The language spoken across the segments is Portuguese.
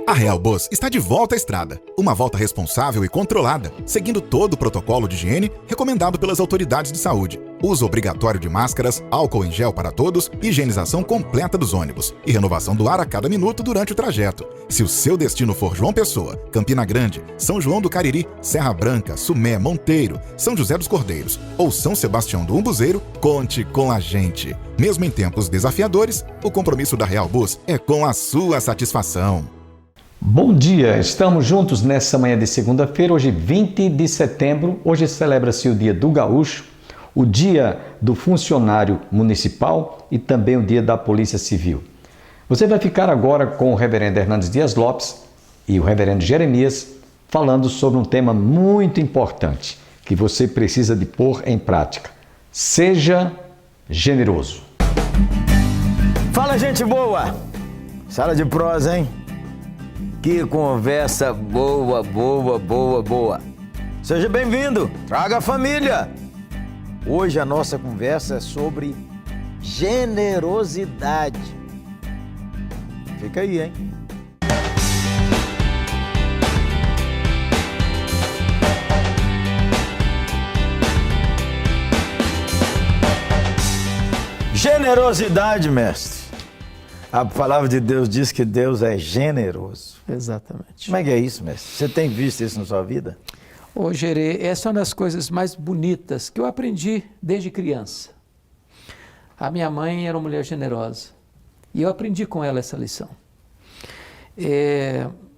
A Real Bus está de volta à estrada. Uma volta responsável e controlada, seguindo todo o protocolo de higiene recomendado pelas autoridades de saúde. Uso obrigatório de máscaras, álcool em gel para todos, higienização completa dos ônibus e renovação do ar a cada minuto durante o trajeto. Se o seu destino for João Pessoa, Campina Grande, São João do Cariri, Serra Branca, Sumé, Monteiro, São José dos Cordeiros ou São Sebastião do Umbuzeiro, conte com a gente. Mesmo em tempos desafiadores, o compromisso da Real Bus é com a sua satisfação. Bom dia, estamos juntos nessa manhã de segunda-feira, hoje 20 de setembro. Hoje celebra-se o Dia do Gaúcho, o Dia do Funcionário Municipal e também o Dia da Polícia Civil. Você vai ficar agora com o reverendo Hernandes Dias Lopes e o reverendo Jeremias falando sobre um tema muito importante que você precisa de pôr em prática. Seja generoso. Fala, gente boa! Sala de prosa, hein? Que conversa boa, boa, boa, boa. Seja bem-vindo, traga a família. Hoje a nossa conversa é sobre generosidade. Fica aí, hein? Generosidade, mestre. A palavra de Deus diz que Deus é generoso. Exatamente. Como é que é isso, mestre? Você tem visto isso na sua vida? Ô, Gerê, essa é uma das coisas mais bonitas que eu aprendi desde criança. A minha mãe era uma mulher generosa e eu aprendi com ela essa lição.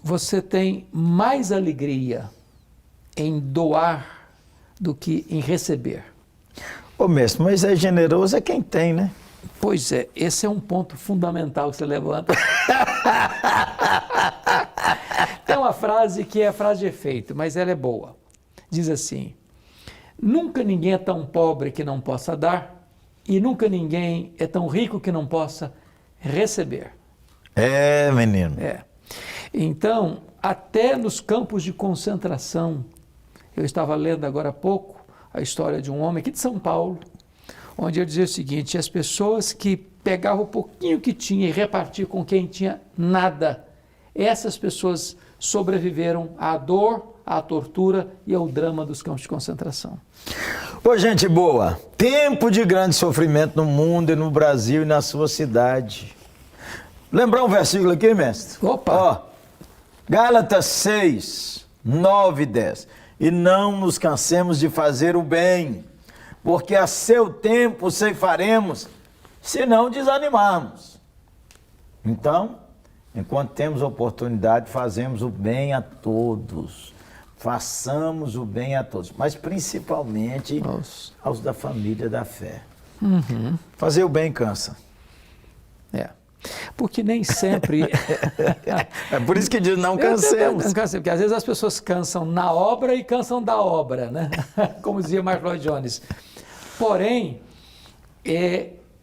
Você tem mais alegria em doar do que em receber. Ô, mestre, mas é generoso é quem tem, né? Pois é, esse é um ponto fundamental que você levanta. Tem uma frase que é a frase de efeito, mas ela é boa. Diz assim: nunca ninguém é tão pobre que não possa dar, e nunca ninguém é tão rico que não possa receber. É, menino. Então, até nos campos de concentração, eu estava lendo agora há pouco a história de um homem aqui de São Paulo, onde ele dizia o seguinte: as pessoas que pegavam o pouquinho que tinha e repartiam com quem tinha nada, essas pessoas sobreviveram à dor, à tortura e ao drama dos campos de concentração. Ô, gente boa, tempo de grande sofrimento no mundo e no Brasil e na sua cidade. Lembrar um versículo aqui, mestre? Opa! Ó, Gálatas 6, 9 e 10. E não nos cansemos de fazer o bem, porque a seu tempo ceifaremos, se não desanimarmos. Então, enquanto temos oportunidade, fazemos o bem a todos. Façamos o bem a todos, mas principalmente aos da família da fé. Uhum. Fazer o bem cansa. Porque nem sempre... É por isso que diz não cansemos. Não cansemos, porque às vezes as pessoas cansam na obra e cansam da obra, né? Como dizia Mark Lloyd Jones. Porém,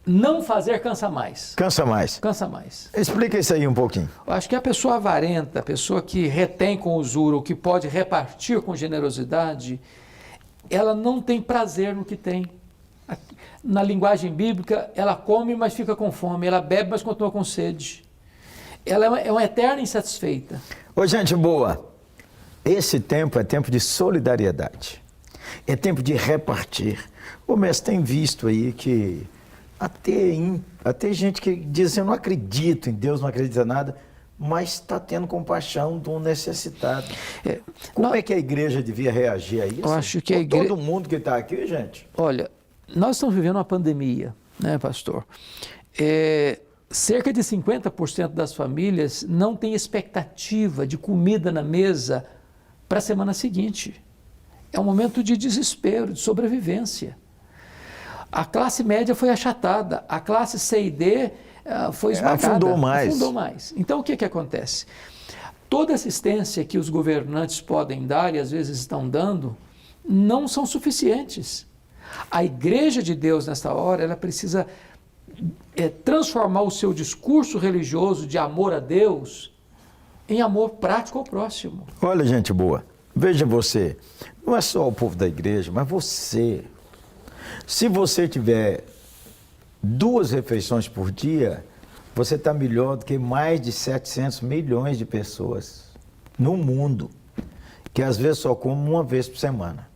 não fazer cansa mais. Cansa mais. Cansa mais. Explica isso aí um pouquinho. Eu acho que a pessoa avarenta, a pessoa que retém com usura, ou que pode repartir com generosidade, ela não tem prazer no que tem. Na linguagem bíblica, ela come, mas fica com fome. Ela bebe, mas continua com sede. Ela é uma eterna insatisfeita. Ô, gente boa, esse tempo é tempo de solidariedade. É tempo de repartir. O mestre tem visto aí que até gente que diz assim: eu não acredito em Deus, não acredita em nada, mas está tendo compaixão do necessitado. Como é que a igreja devia reagir a isso? Eu acho que todo mundo que está aqui, gente. Olha, nós estamos vivendo uma pandemia, né, pastor? Cerca de 50% das famílias não tem expectativa de comida na mesa para a semana seguinte. É um momento de desespero, de sobrevivência. A classe média foi achatada, a classe C e D foi esmagada. Afundou mais. Então, o que acontece? Toda assistência que os governantes podem dar, e às vezes estão dando, não são suficientes. A Igreja de Deus, nessa hora, ela precisa transformar o seu discurso religioso de amor a Deus em amor prático ao próximo. Olha, gente boa, veja você, não é só o povo da igreja, mas você. Se você tiver 2 refeições por dia, você está melhor do que mais de 700 milhões de pessoas no mundo, que às vezes só comem uma vez por semana.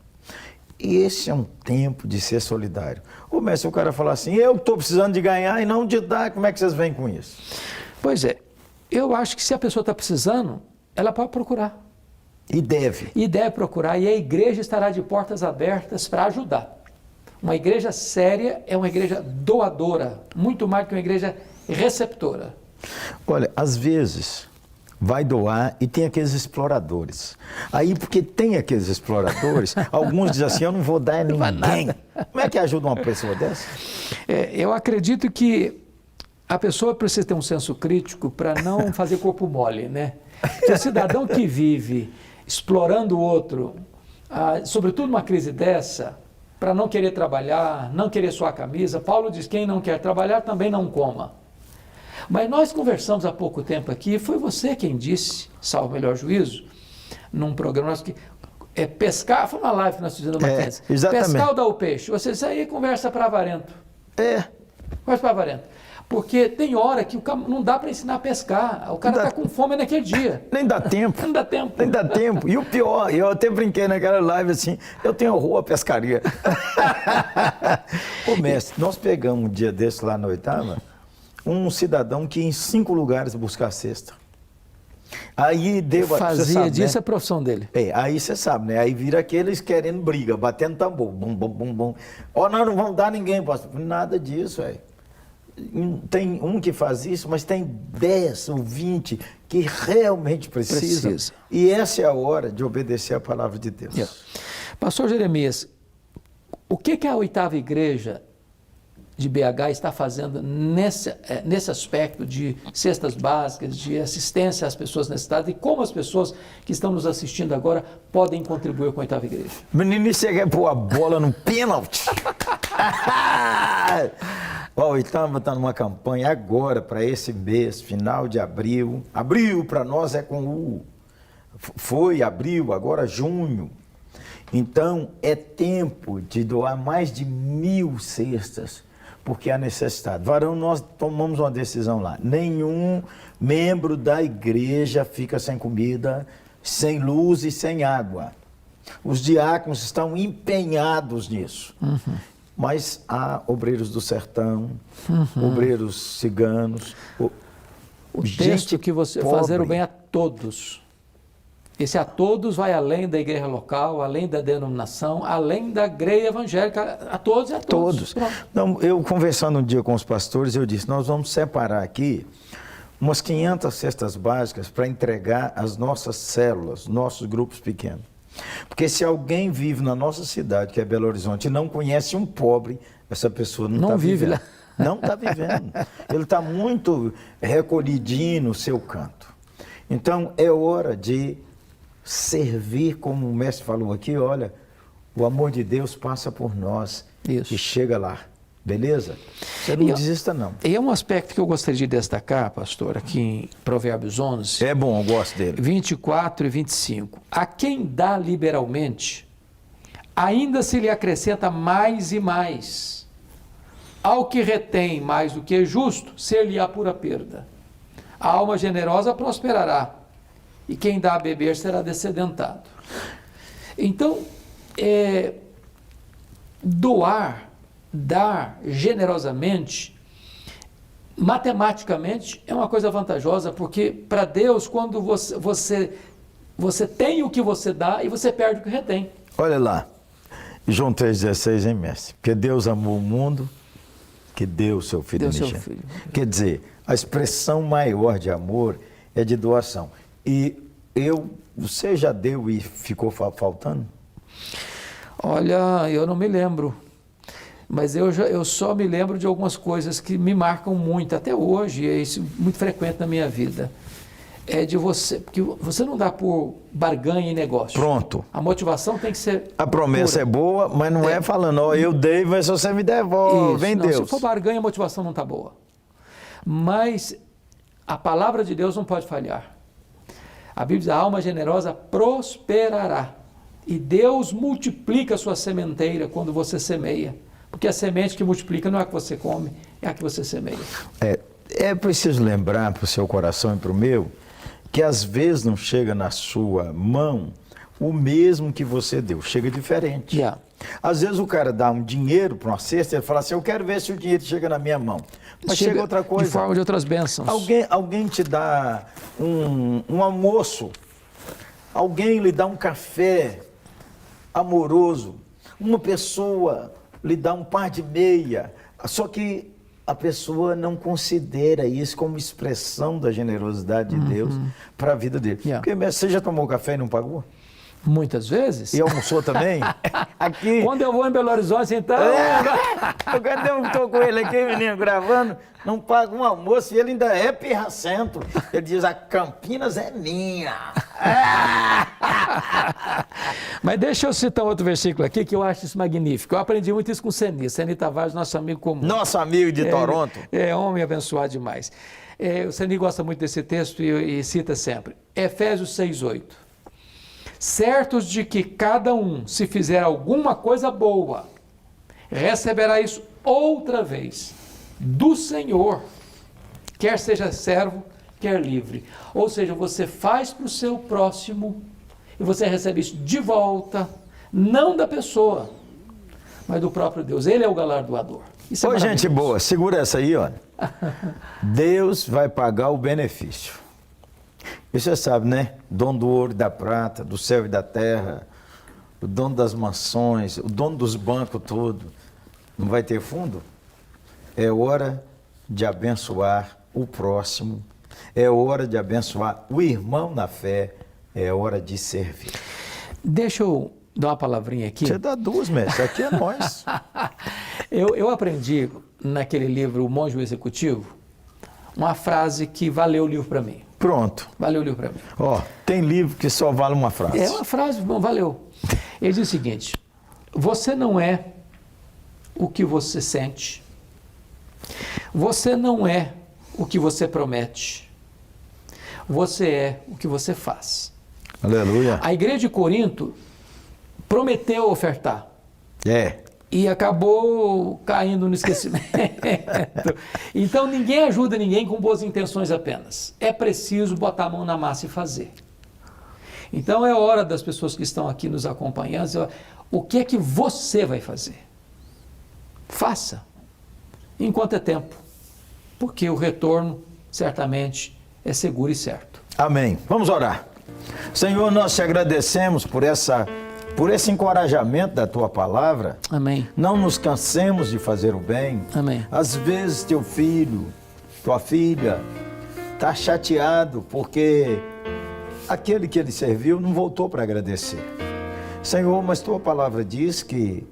E esse é um tempo de ser solidário. Ô, mestre, o cara fala assim, eu estou precisando de ganhar e não de dar, como é que vocês vêm com isso? Pois é, eu acho que se a pessoa está precisando, ela pode procurar. E deve. E deve procurar, e a igreja estará de portas abertas para ajudar. Uma igreja séria é uma igreja doadora, muito mais que uma igreja receptora. Olha, às vezes vai doar e tem aqueles exploradores. Aí, porque tem aqueles exploradores, alguns dizem assim, eu não vou dar a ninguém. Como é que ajuda uma pessoa dessa? Eu acredito que a pessoa precisa ter um senso crítico para não fazer corpo mole, né? Porque o cidadão que vive explorando o outro, sobretudo numa crise dessa, para não querer trabalhar, não querer suar a camisa, Paulo diz, quem não quer trabalhar também não coma. Mas nós conversamos há pouco tempo aqui, foi você quem disse, salvo o melhor juízo, num programa nosso que pescar, foi uma live que nós fizemos no Mackenzie, pescar ou dar o peixe, você disse aí conversa para avarento. Conversa para avarento. Porque tem hora que não dá para ensinar a pescar, o cara está com fome naquele dia. Nem dá tempo. Não dá tempo. Nem dá tempo. E o pior, eu até brinquei naquela live assim, eu tenho horror à pescaria. Ô mestre, nós pegamos um dia desse lá na Oitava, um cidadão que ia em 5 lugares buscar cesta. Aí deu... Fazia disso, né? A profissão dele. Aí você sabe, né? Aí vira aqueles querendo briga, batendo tambor, bum, bum, bum, bum. Ó, nós não vamos dar ninguém, pastor. Nada disso, velho. Tem um que faz isso, mas tem 10 ou 20 que realmente precisam. E essa é a hora de obedecer a palavra de Deus. Pastor Jeremias, o que a Oitava Igreja de BH está fazendo nesse aspecto de cestas básicas, de assistência às pessoas necessitadas e como as pessoas que estão nos assistindo agora podem contribuir com a Oitava Igreja? Menino, você quer pôr a bola no pênalti? A Oitava está numa campanha agora para esse mês, final de abril. Abril para nós é com U. Foi abril, agora junho. Então é tempo de doar mais de 1.000 cestas, porque há necessidade. Varão, nós tomamos uma decisão lá. Nenhum membro da igreja fica sem comida, sem luz e sem água. Os diáconos estão empenhados nisso. Mas há obreiros do sertão, obreiros ciganos. O texto que você pobre. Fazer o bem a todos. Esse a todos vai além da igreja local, além da denominação, além da igreja evangélica, a todos e a todos. Então, eu conversando um dia com os pastores, eu disse, nós vamos separar aqui umas 500 cestas básicas para entregar às nossas células, nossos grupos pequenos. Porque se alguém vive na nossa cidade, que é Belo Horizonte, e não conhece um pobre, essa pessoa não está vive vivendo. lá. Não está vivendo. Ele está muito recolhidinho no seu canto. Então, é hora de servir, como o mestre falou aqui, olha, o amor de Deus passa por nós e chega lá. Beleza? Você não desista, não. E é um aspecto que eu gostaria de destacar, pastor, aqui em Provérbios 11. É bom, eu gosto dele. 24 e 25. A quem dá liberalmente, ainda se lhe acrescenta mais e mais. Ao que retém mais do que é justo, ser-lhe-á pura perda. A alma generosa prosperará, e quem dá a beber será descedentado. Então, dar generosamente, matematicamente, é uma coisa vantajosa, porque para Deus, quando você tem o que você dá e você perde o que retém. Olha lá, João 3,16, hein, mestre? Porque Deus amou o mundo, que deu o seu filho unigênito. Quer dizer, a expressão maior de amor é de doação. E você já deu e ficou faltando? Olha, eu não me lembro. Mas eu só me lembro de algumas coisas que me marcam muito, até hoje, é isso muito frequente na minha vida. É de você, porque você não dá por barganha em negócio. Pronto. A motivação tem que ser a promessa pura. É boa, mas não é falando, ó, eu dei, mas você me devolve, vem Deus. Se for barganha, a motivação não está boa. Mas a palavra de Deus não pode falhar. A Bíblia diz, a alma generosa prosperará. E Deus multiplica a sua sementeira quando você semeia. Porque a semente que multiplica não é a que você come, é a que você semeia. É preciso lembrar para o seu coração e para o meu, que às vezes não chega na sua mão o mesmo que você deu, chega diferente. Yeah. Às vezes o cara dá um dinheiro para uma cesta e ele fala assim, eu quero ver se o dinheiro chega na minha mão. Mas chega outra coisa. De forma de outras bênçãos. Alguém te dá um almoço, alguém lhe dá um café amoroso, uma pessoa lhe dá um par de meia, só que a pessoa não considera isso como expressão da generosidade de Deus para a vida dele. Yeah. Porque você já tomou café e não pagou? Muitas vezes. E almoçou também? Aqui. Quando eu vou em Belo Horizonte, então... Quando eu estou com ele aqui, menino, gravando, não paga um almoço e ele ainda é pirracento. Ele diz, a Campinas é minha. Mas deixa eu citar outro versículo aqui que eu acho isso magnífico. Eu aprendi muito isso com o Seni Tavares, nosso amigo comum. Nosso amigo de Toronto. É homem abençoado demais. O Seni gosta muito desse texto e cita sempre. Efésios 6:8. Certos de que cada um, se fizer alguma coisa boa, receberá isso outra vez do Senhor, quer seja servo, quer livre. Ou seja, você faz para o seu próximo e você recebe isso de volta, não da pessoa, mas do próprio Deus. Ele é o galardoador. Isso é Ô, gente maravilhoso. boa, segura essa aí, ó. Deus vai pagar o benefício. E você sabe, né? Dono do ouro e da prata, do céu e da terra, o dono das mansões, o dono dos bancos todos. Não vai ter fundo? É hora de abençoar o próximo, é hora de abençoar o irmão na fé, é hora de servir. Deixa eu dar uma palavrinha aqui. Você dá duas, mestre, aqui é nós. Eu aprendi naquele livro O Monge Executivo uma frase que valeu o livro para mim. Pronto. Valeu o livro para mim. Ó, tem livro que só vale uma frase. É uma frase, bom, valeu. Ele diz o seguinte: você não é o que você sente, você não é o que você promete, você é o que você faz. Aleluia. A igreja de Corinto prometeu ofertar. É. E acabou caindo no esquecimento. Então ninguém ajuda ninguém com boas intenções apenas. É preciso botar a mão na massa e fazer. Então é hora das pessoas que estão aqui nos acompanhando, o que é que você vai fazer? Faça, enquanto é tempo, porque o retorno certamente é seguro e certo. Amém. Vamos orar. Senhor, nós te agradecemos por esse encorajamento da tua palavra. Amém. Não nos cansemos de fazer o bem. Amém. Às vezes teu filho, tua filha, está chateado porque aquele que ele serviu não voltou para agradecer. Senhor, mas tua palavra diz que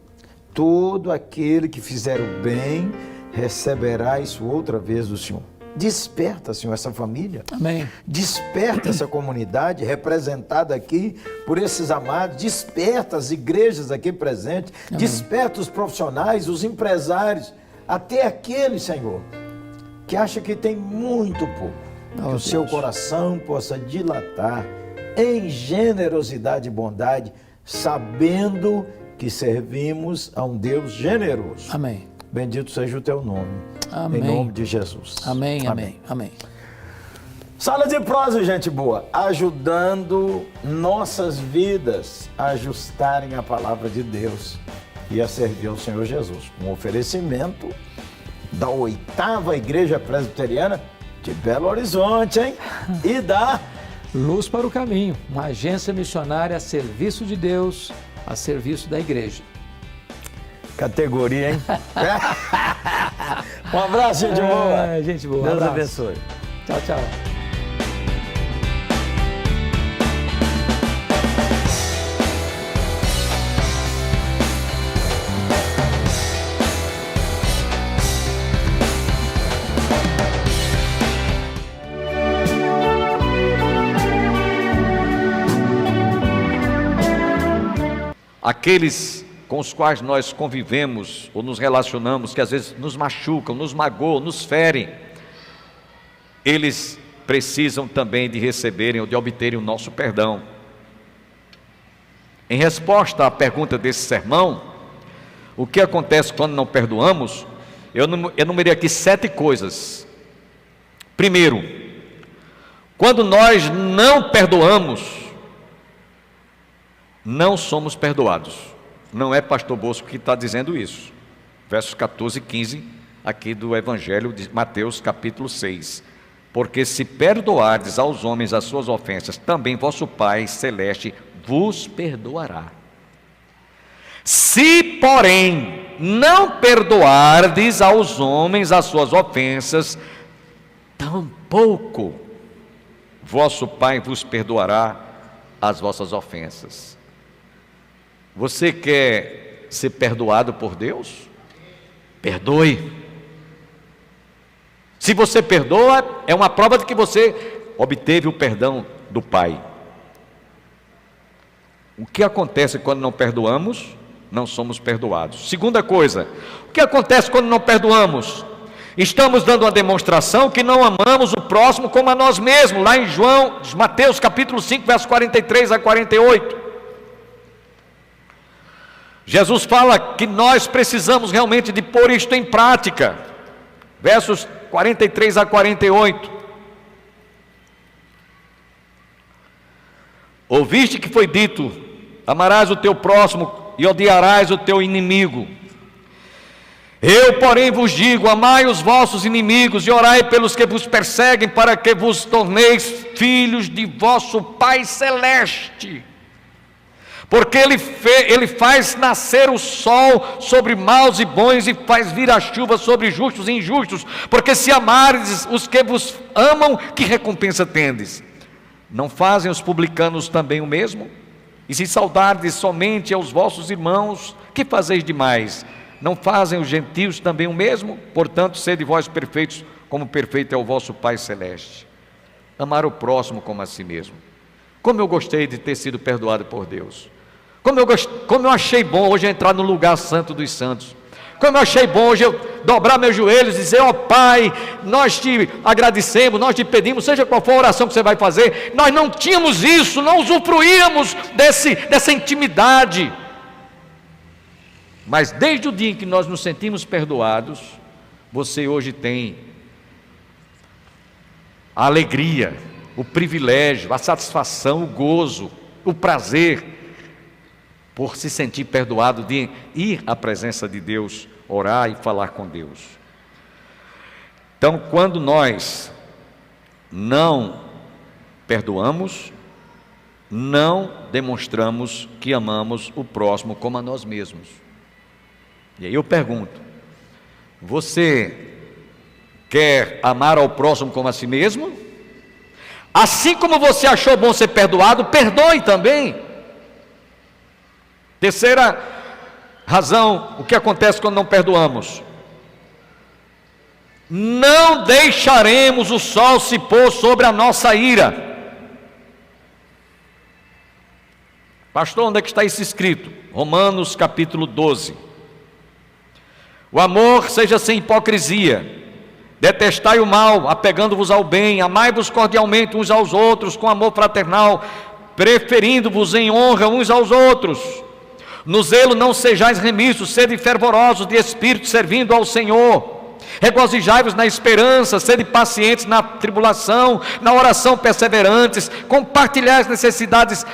todo aquele que fizer o bem receberá isso outra vez do Senhor. Desperta, Senhor, essa família. Amém. Desperta essa comunidade representada aqui por esses amados. Desperta as igrejas aqui presentes. Amém. Desperta os profissionais, os empresários, até aquele, Senhor, que acha que tem muito pouco. Que o seu coração possa dilatar em generosidade e bondade, sabendo que servimos a um Deus generoso. Amém. Bendito seja o teu nome. Amém. Em nome de Jesus. Amém, amém, amém. Sala de prosa, gente boa, ajudando nossas vidas a ajustarem a palavra de Deus e a servir ao Senhor Jesus. Um oferecimento da 8ª Igreja Presbiteriana de Belo Horizonte, hein? E da Luz para o Caminho, uma agência missionária a serviço de Deus, a serviço da igreja. categoria, hein? Um abraço, gente boa. Gente boa. Deus abraço. abençoe. Tchau, tchau. Aqueles com os quais nós convivemos ou nos relacionamos, que às vezes nos machucam, nos magoam, nos ferem, eles precisam também de receberem ou de obterem o nosso perdão. Em resposta à pergunta desse sermão, o que acontece quando não perdoamos, eu enumerei aqui 7 coisas Primeiro, quando nós não perdoamos, não somos perdoados. Não é pastor Bosco que está dizendo isso. Versos 14 e 15, aqui do Evangelho de Mateus, capítulo 6. Porque se perdoardes aos homens as suas ofensas, também vosso Pai Celeste vos perdoará. Se, porém, não perdoardes aos homens as suas ofensas, tampouco vosso Pai vos perdoará as vossas ofensas. Você quer ser perdoado por Deus? Perdoe. Se você perdoa, é uma prova de que você obteve o perdão do Pai. O que acontece quando não perdoamos? Não somos perdoados. Segunda coisa, o que acontece quando não perdoamos? Estamos dando uma demonstração que não amamos o próximo como a nós mesmos, lá em Mateus capítulo 5, versos 43 a 48. Jesus fala que nós precisamos realmente de pôr isto em prática. Versos 43 a 48. Ouviste que foi dito: amarás o teu próximo e odiarás o teu inimigo. Eu, porém, vos digo: amai os vossos inimigos e orai pelos que vos perseguem, para que vos torneis filhos de vosso Pai Celeste. Porque ele faz nascer o sol sobre maus e bons, e faz vir a chuva sobre justos e injustos. Porque se amardes os que vos amam, que recompensa tendes? Não fazem os publicanos também o mesmo? E se saudardes somente aos vossos irmãos, que fazeis demais? Não fazem os gentios também o mesmo? Portanto, sede vós perfeitos, como perfeito é o vosso Pai Celeste. Amar o próximo como a si mesmo. Como eu gostei de ter sido perdoado por Deus. Como eu achei bom hoje entrar no lugar santo dos santos. Como eu achei bom hoje eu dobrar meus joelhos e dizer: ó Pai, nós te agradecemos, nós te pedimos, seja qual for a oração que você vai fazer. Nós não tínhamos isso, não usufruíamos dessa intimidade. Mas desde o dia em que nós nos sentimos perdoados, você hoje tem a alegria, o privilégio, a satisfação, o gozo, o prazer por se sentir perdoado, de ir à presença de Deus, orar e falar com Deus. Então, quando nós não perdoamos, não demonstramos que amamos o próximo como a nós mesmos. E aí eu pergunto: você quer amar ao próximo como a si mesmo? Assim como você achou bom ser perdoado, perdoe também. Terceira razão, o que acontece quando não perdoamos? Não deixaremos o sol se pôr sobre a nossa ira. Pastor, onde é que está isso escrito? Romanos capítulo 12. O amor seja sem hipocrisia. Detestai o mal, apegando-vos ao bem. Amai-vos cordialmente uns aos outros, com amor fraternal, preferindo-vos em honra uns aos outros. No zelo não sejais remissos, sede fervorosos de espírito, servindo ao Senhor. Regozijai-vos na esperança, sede pacientes na tribulação, na oração perseverantes, compartilhai as necessidades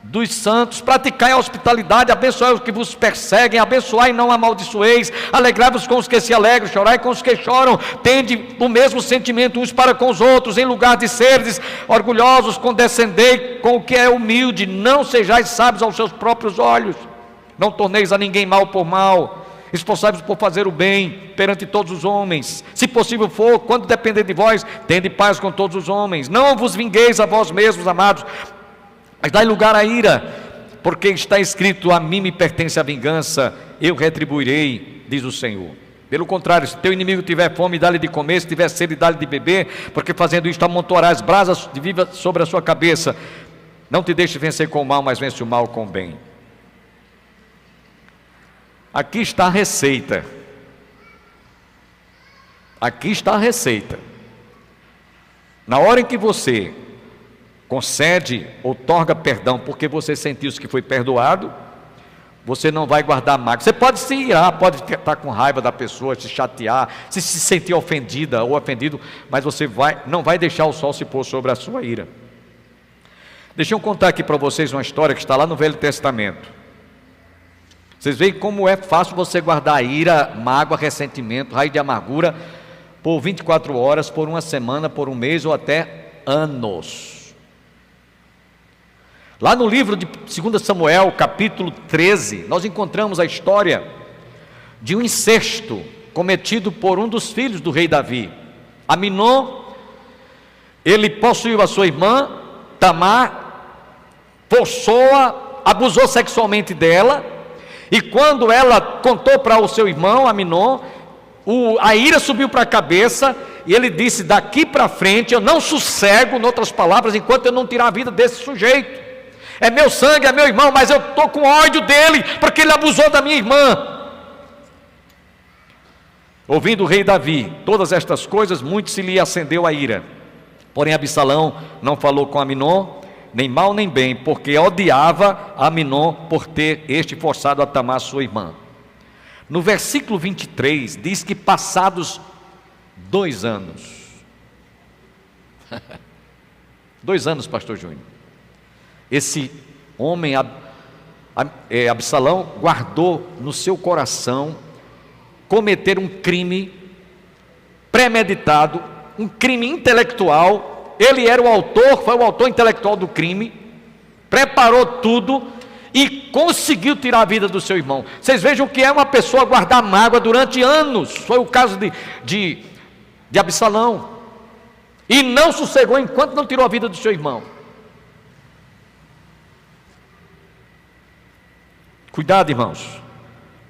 dos santos, praticai a hospitalidade, abençoai os que vos perseguem, abençoai e não amaldiçoeis, alegrai-vos com os que se alegram, chorai com os que choram, tende o mesmo sentimento uns para com os outros, em lugar de seres orgulhosos, condescendei com o que é humilde, não sejais sábios aos seus próprios olhos, não torneis a ninguém mal por mal, esforçai-vos por fazer o bem perante todos os homens, se possível for, quando depender de vós, tende paz com todos os homens, não vos vingueis a vós mesmos, amados, mas dai lugar à ira, porque está escrito: a mim me pertence a vingança, eu retribuirei, diz o Senhor. Pelo contrário, se teu inimigo tiver fome, dá-lhe de comer, se tiver sede, dá-lhe de beber, porque fazendo isto amontoarás brasas de viva sobre a sua cabeça. Não te deixe vencer com o mal, mas vence o mal com o bem. Aqui está a receita. Aqui está a receita. Na hora em que você concede, outorga perdão porque você sentiu que foi perdoado, você não vai guardar mágoa. Você pode se irar, pode estar com raiva da pessoa, se chatear, se sentir ofendida ou ofendido, mas você não vai deixar o sol se pôr sobre a sua ira. Deixa eu contar aqui para vocês uma história que está lá no Velho Testamento. Vocês veem como é fácil você guardar ira, mágoa, ressentimento, raiz de amargura por 24 horas, por uma semana, por um mês ou até anos. Lá no livro de 2 Samuel, capítulo 13, nós encontramos a história de um incesto cometido por um dos filhos do rei Davi. Aminon, ele possuiu a sua irmã, Tamar, forçou-a, abusou sexualmente dela, e quando ela contou para o seu irmão, Aminon, a ira subiu para a cabeça, e ele disse: daqui para frente eu não sossego, em outras palavras, enquanto eu não tirar a vida desse sujeito. É meu sangue, é meu irmão, mas eu estou com ódio dele, porque ele abusou da minha irmã. Ouvindo o rei Davi todas estas coisas, muito se lhe acendeu a ira. Porém Absalão não falou com Aminon, nem mal nem bem, porque odiava Aminon por ter este forçado a Tamar sua irmã. No versículo 23 diz que passados 2 anos, 2 anos, pastor Júnior, esse homem, Absalão, guardou no seu coração cometer um crime premeditado, um crime intelectual. Ele era o autor, foi o autor intelectual do crime, preparou tudo e conseguiu tirar a vida do seu irmão. Vocês vejam que é uma pessoa guardar mágoa durante anos. Foi o caso de Absalão, e não sossegou enquanto não tirou a vida do seu irmão. Cuidado, irmãos,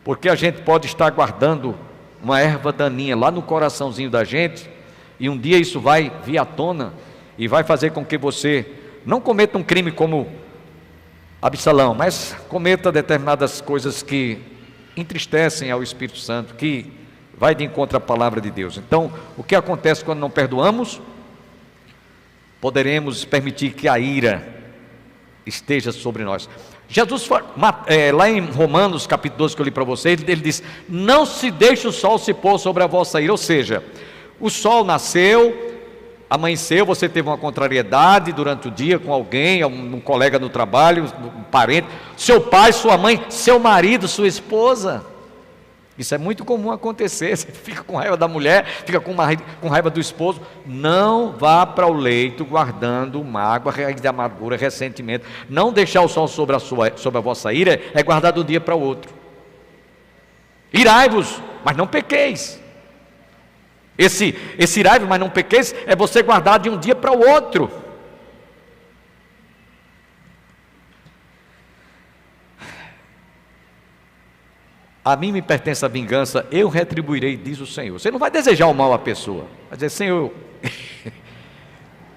porque a gente pode estar guardando uma erva daninha lá no coraçãozinho da gente, e um dia isso vai vir à tona e vai fazer com que você não cometa um crime como Absalão, mas cometa determinadas coisas que entristecem ao Espírito Santo, que vai de encontro à palavra de Deus. Então, o que acontece quando não perdoamos? Poderemos permitir que a ira esteja sobre nós. Jesus, lá em Romanos capítulo 12, que eu li para vocês, ele diz: não se deixe o sol se pôr sobre a vossa ira. Ou seja, o sol nasceu, amanheceu, você teve uma contrariedade durante o dia com alguém, um colega no trabalho, um parente, seu pai, sua mãe, seu marido, sua esposa. Isso é muito comum acontecer. Você fica com raiva da mulher, fica com raiva do esposo. Não vá para o leito guardando mágoa, raiz de amargura, ressentimento. Não deixar o sol sobre a vossa ira é guardar de um dia para o outro. Irai-vos, mas não pequeis. Esse irai-vos, mas não pequeis, é você guardar de um dia para o outro. A mim me pertence a vingança, eu retribuirei, diz o Senhor. Você não vai desejar o mal à pessoa, vai dizer: Senhor,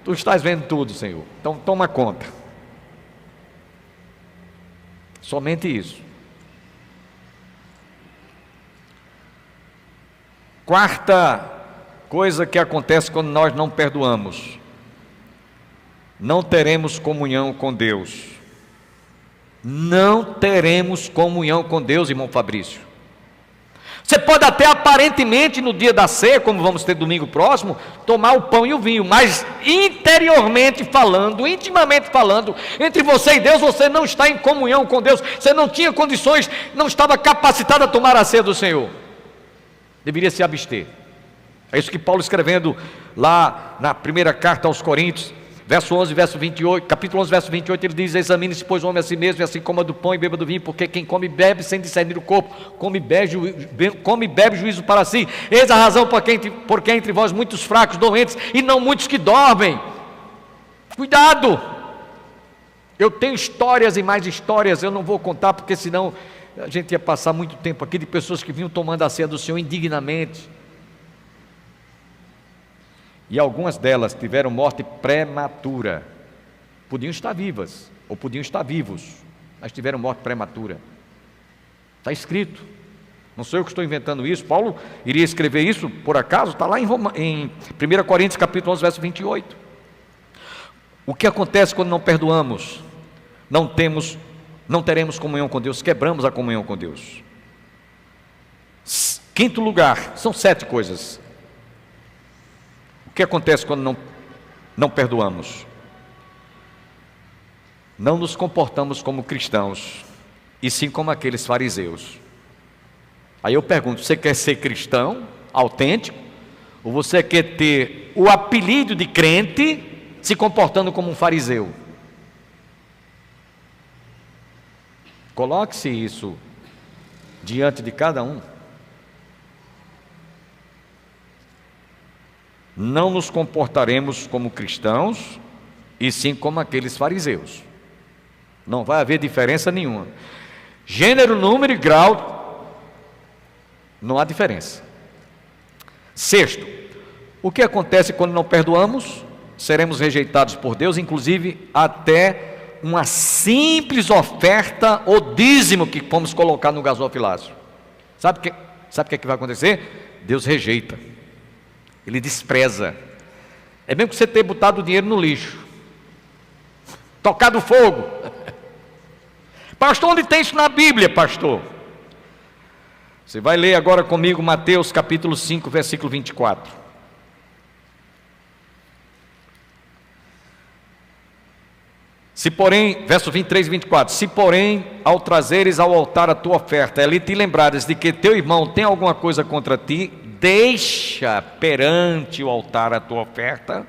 tu estás vendo tudo, Senhor, então toma conta. Somente isso. Quarta coisa que acontece quando nós não perdoamos: não teremos comunhão com Deus. Não teremos comunhão com Deus, irmão Fabrício. Você pode até aparentemente no dia da ceia, como vamos ter domingo próximo, tomar o pão e o vinho, mas interiormente falando, intimamente falando, entre você e Deus, você não está em comunhão com Deus. Você não tinha condições, não estava capacitado a tomar a ceia do Senhor. Deveria se abster. É isso que Paulo, escrevendo lá na primeira carta aos Coríntios, verso 11, verso 28, capítulo 11, verso 28, ele diz: examine-se, pois, o homem a si mesmo, e assim coma do pão e beba do vinho, porque quem come e bebe sem discernir o corpo, come e bebe juízo para si. Eis a razão porque entre vós muitos fracos, doentes, e não muitos que dormem. Cuidado! Eu tenho histórias e mais histórias, eu não vou contar, porque senão a gente ia passar muito tempo aqui, de pessoas que vinham tomando a ceia do Senhor indignamente. E algumas delas tiveram morte prematura. Podiam estar vivas, ou podiam estar vivos, mas tiveram morte prematura. Está escrito. Não sou eu que estou inventando isso. Paulo iria escrever isso, por acaso? Está lá em 1 Coríntios capítulo 11, verso 28. O que acontece quando não perdoamos? Não não teremos comunhão com Deus, quebramos a comunhão com Deus. Quinto lugar, são 7 coisas. O que acontece quando não perdoamos? Não nos comportamos como cristãos, e sim como aqueles fariseus. Aí eu pergunto, você quer ser cristão, autêntico? Ou você quer ter o apelido de crente, se comportando como um fariseu? Coloque-se isso diante de cada um. Não nos comportaremos como cristãos, e sim como aqueles fariseus. Não vai haver diferença nenhuma. Gênero, número e grau, não há diferença. Sexto, o que acontece quando não perdoamos? Seremos rejeitados por Deus, inclusive até uma simples oferta ou dízimo que vamos colocar no gasofilácio. Sabe o que vai acontecer? Deus rejeita, Ele despreza. É mesmo que você ter botado o dinheiro no lixo, tocado fogo. Pastor, onde tem isso na Bíblia, pastor? Você vai ler agora comigo Mateus capítulo 5, versículo 24. Se porém, verso 23 e 24, se porém ao trazeres ao altar a tua oferta, ali te lembrares de que teu irmão tem alguma coisa contra ti, deixa perante o altar a tua oferta,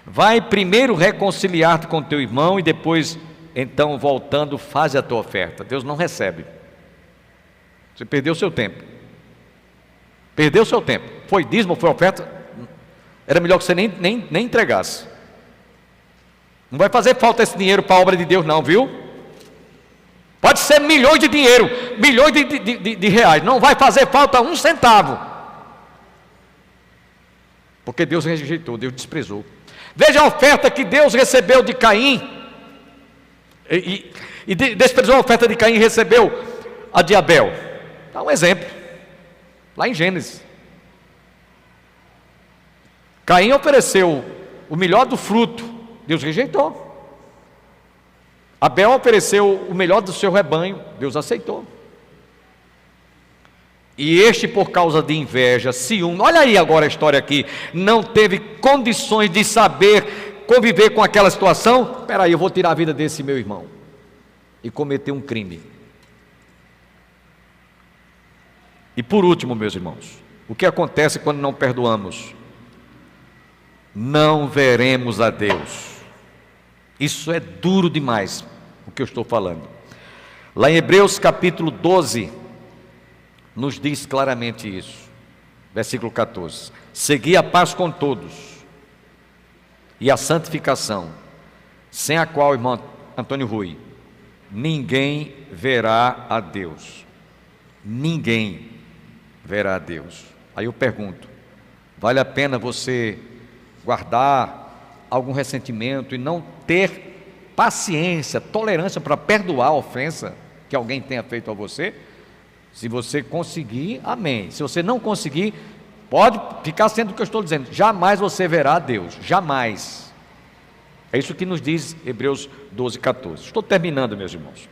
vai primeiro reconciliar-te com teu irmão e depois, então, voltando, faz a tua oferta. Deus não recebe. Você perdeu o seu tempo. Perdeu o seu tempo. Foi dízimo, foi oferta, era melhor que você nem entregasse. Não vai fazer falta esse dinheiro para a obra de Deus não, viu? Pode ser milhões de dinheiro, milhões de reais, não vai fazer falta um centavo. Porque Deus rejeitou, Deus desprezou. Veja a oferta que Deus recebeu de Caim, e desprezou a oferta de Caim e recebeu a de Abel. Dá um exemplo, lá em Gênesis. Caim ofereceu o melhor do fruto, Deus rejeitou. Abel ofereceu o melhor do seu rebanho, Deus aceitou. E este, por causa de inveja, ciúme, olha aí agora a história aqui, não teve condições de saber conviver com aquela situação. Espera aí, eu vou tirar a vida desse meu irmão, e cometer um crime. E por último, meus irmãos, o que acontece quando não perdoamos? Não veremos a Deus. Isso é duro demais, o que eu estou falando. Lá em Hebreus capítulo 12, nos diz claramente isso. Versículo 14. Segui a paz com todos e a santificação, sem a qual, irmão Antônio Rui, ninguém verá a Deus. Ninguém verá a Deus. Aí eu pergunto, vale a pena você guardar algum ressentimento e não ter paciência, tolerância para perdoar a ofensa que alguém tenha feito a você? Se você conseguir, amém. Se você não conseguir, pode ficar sendo o que eu estou dizendo, jamais você verá a Deus, jamais. É isso que nos diz Hebreus 12, 14. Estou terminando, meus irmãos.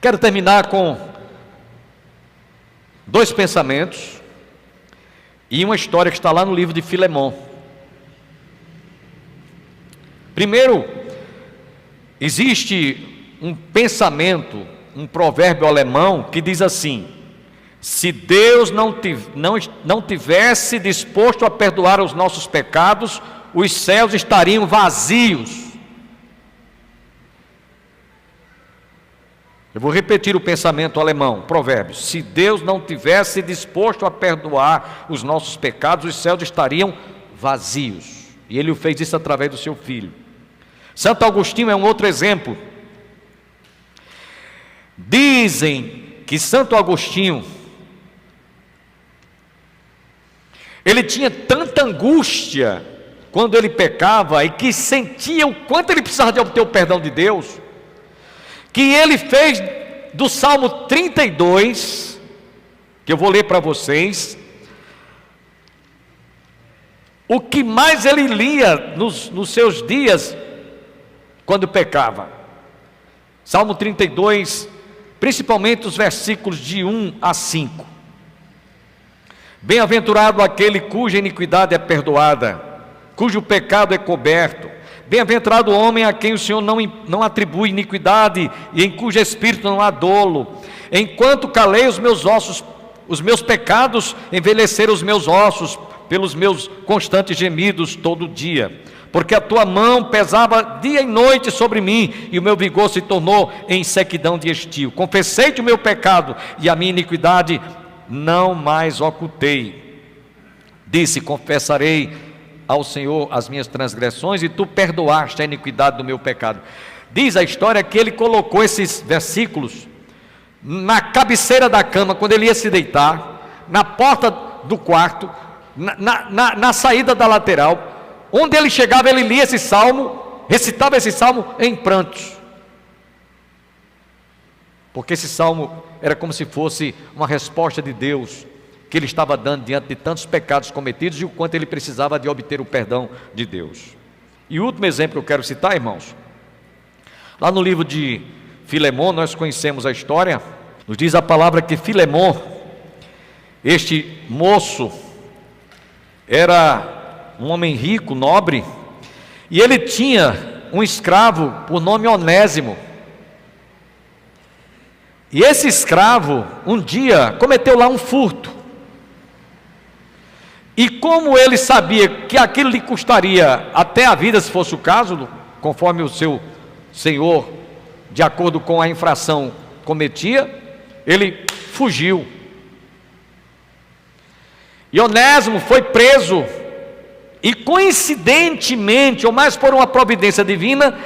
Quero terminar com 2 pensamentos e uma história que está lá no livro de Filemão. Primeiro, existe um pensamento, um provérbio alemão que diz assim: se Deus não tivesse disposto a perdoar os nossos pecados, os céus estariam vazios. Eu vou repetir o pensamento alemão, provérbio: se Deus não tivesse disposto a perdoar os nossos pecados, os céus estariam vazios. E Ele fez isso através do seu Filho. Santo Agostinho é um outro exemplo. Dizem que Santo Agostinho, ele tinha tanta angústia quando ele pecava e que sentia o quanto ele precisava de obter o perdão de Deus, que ele fez do Salmo 32, que eu vou ler para vocês, o que mais ele lia nos seus dias quando pecava. Salmo 32, principalmente os versículos de 1 a 5. Bem-aventurado aquele cuja iniquidade é perdoada, cujo pecado é coberto. Bem-aventurado o homem a quem o Senhor não atribui iniquidade e em cujo espírito não há dolo. Enquanto calei os meus ossos, os meus pecados envelheceram os meus ossos pelos meus constantes gemidos todo dia. Porque a tua mão pesava dia e noite sobre mim, e o meu vigor se tornou em sequidão de estio. Confessei-te o meu pecado, e a minha iniquidade não mais ocultei. Disse: confessarei ao Senhor as minhas transgressões, e tu perdoaste a iniquidade do meu pecado. Diz a história que ele colocou esses versículos na cabeceira da cama, quando ele ia se deitar, na porta do quarto, na saída da lateral. Onde ele chegava, ele lia esse salmo, recitava esse salmo em prantos. Porque esse salmo era como se fosse uma resposta de Deus, que ele estava dando diante de tantos pecados cometidos e o quanto ele precisava de obter o perdão de Deus. E o último exemplo que eu quero citar, irmãos, lá no livro de Filemon, nós conhecemos a história, nos diz a palavra que Filemon, este moço, era um homem rico, nobre, e ele tinha um escravo por nome Onésimo. E esse escravo, um dia, cometeu lá um furto. E como ele sabia que aquilo lhe custaria até a vida, se fosse o caso, conforme o seu senhor, de acordo com a infração, cometia, ele fugiu. E Onésimo foi preso. E coincidentemente, ou mais por uma providência divina,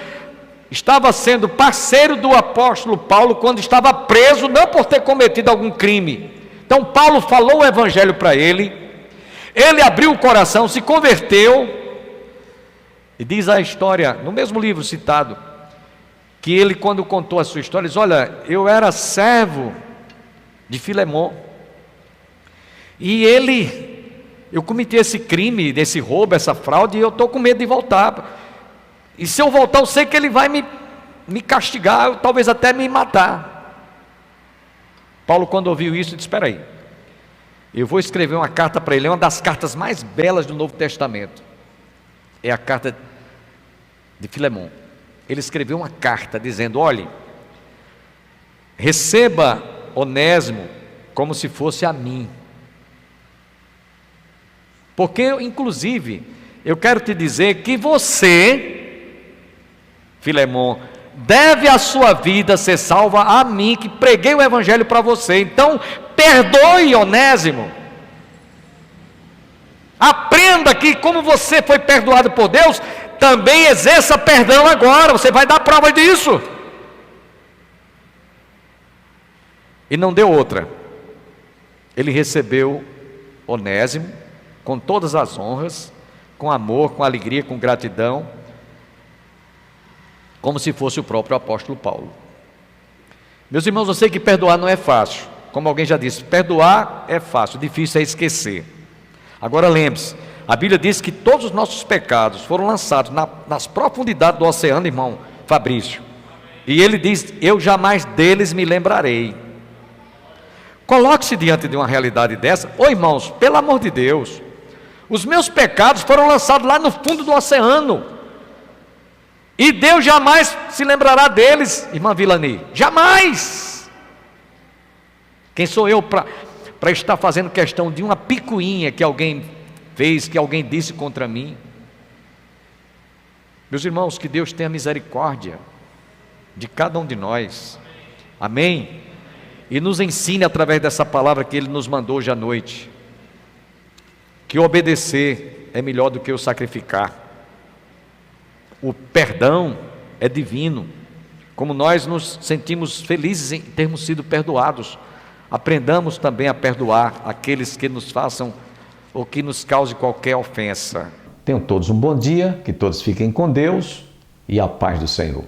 estava sendo parceiro do apóstolo Paulo quando estava preso, não por ter cometido algum crime. Então Paulo falou o evangelho para ele, ele abriu o coração, se converteu, e diz a história, no mesmo livro citado, que ele, quando contou a sua história, diz: olha, eu era servo de Filemon, e eu cometi esse crime, esse roubo, essa fraude, e eu estou com medo de voltar. E se eu voltar, eu sei que ele vai me castigar, talvez até me matar. Paulo, quando ouviu isso, disse: espera aí, eu vou escrever uma carta para ele, é uma das cartas mais belas do Novo Testamento. É a carta de Filemon. Ele escreveu uma carta dizendo: olhe, receba Onésimo como se fosse a mim. Porque, inclusive, eu quero te dizer que você, Filemon, deve a sua vida ser salva a mim, que preguei o evangelho para você. Então, perdoe Onésimo. Aprenda que, como você foi perdoado por Deus, também exerça perdão agora. Você vai dar prova disso. E não deu outra. Ele recebeu Onésimo com todas as honras, com amor, com alegria, com gratidão, como se fosse o próprio apóstolo Paulo. Meus irmãos, eu sei que perdoar não é fácil, como alguém já disse, perdoar é fácil, difícil é esquecer. Agora lembre-se, a Bíblia diz que todos os nossos pecados foram lançados nas profundidades do oceano, irmão Fabrício, e ele diz: eu jamais deles me lembrarei. Coloque-se diante de uma realidade dessa. Ô irmãos, pelo amor de Deus, os meus pecados foram lançados lá no fundo do oceano, e Deus jamais se lembrará deles, irmã Vilani, jamais. Quem sou eu para estar fazendo questão de uma picuinha que alguém fez, que alguém disse contra mim? Meus irmãos, que Deus tenha misericórdia de cada um de nós, amém? E nos ensine através dessa palavra que Ele nos mandou hoje à noite, que obedecer é melhor do que o sacrificar. O perdão é divino. Como nós nos sentimos felizes em termos sido perdoados, aprendamos também a perdoar aqueles que nos façam ou que nos cause qualquer ofensa. Tenham todos um bom dia, que todos fiquem com Deus e a paz do Senhor.